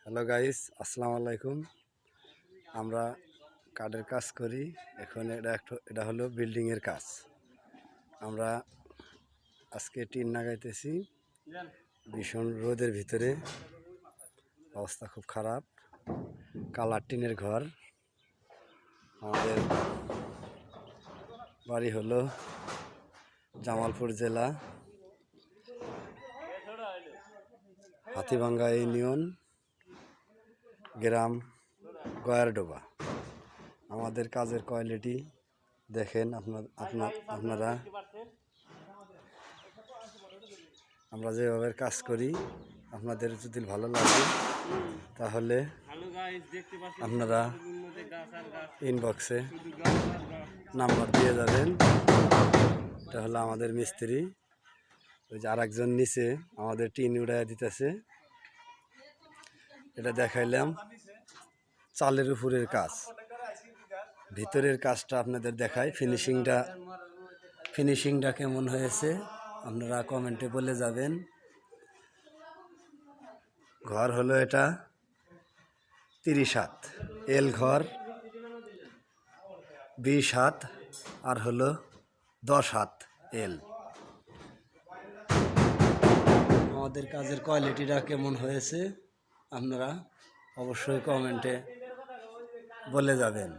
Hello guys, আসসালামু আলাইকুম। আমরা কাঠের কাজ করি। এখন এটা হলো বিল্ডিংয়ের কাজ। আমরা আজকে টিন লাগাইতেছি ভীষণ রোদের ভিতরে। অবস্থা খুব খারাপ। কালার টিনের ঘর। আমাদের বাড়ি হলো জামালপুর জেলা, হাতিভাঙ্গা ইউনিয়ন, গ্রাম গয়ারডোবা। আমাদের কাজের কোয়ালিটি দেখেন আপনারা। আমরা যেভাবে কাজ করি, আপনাদের যদি ভালো লাগে তাহলে আপনারা ইনবক্সে নাম্বার দিয়ে যাবেন। এটা হলো আমাদের মিস্ত্রি। ওই যে আরেকজন নিচে আমাদের টিন উড়াইয়া দিতেছে। এটা দেখাইলাম চালের উপরের কাজ। ভিতরের কাজটা আপনাদের দেখাই। ফিনিশিংটা কেমন হয়েছে আপনারা কমেন্টে বলে যাবেন। ঘর হলো এটা 30 হাত, এল ঘর 20 হাত, আর হলো 10 হাত এল। আমাদের কাজের কোয়ালিটিটা কেমন হয়েছে আপনারা অবশ্যই কমেন্টে বলে যাবেন।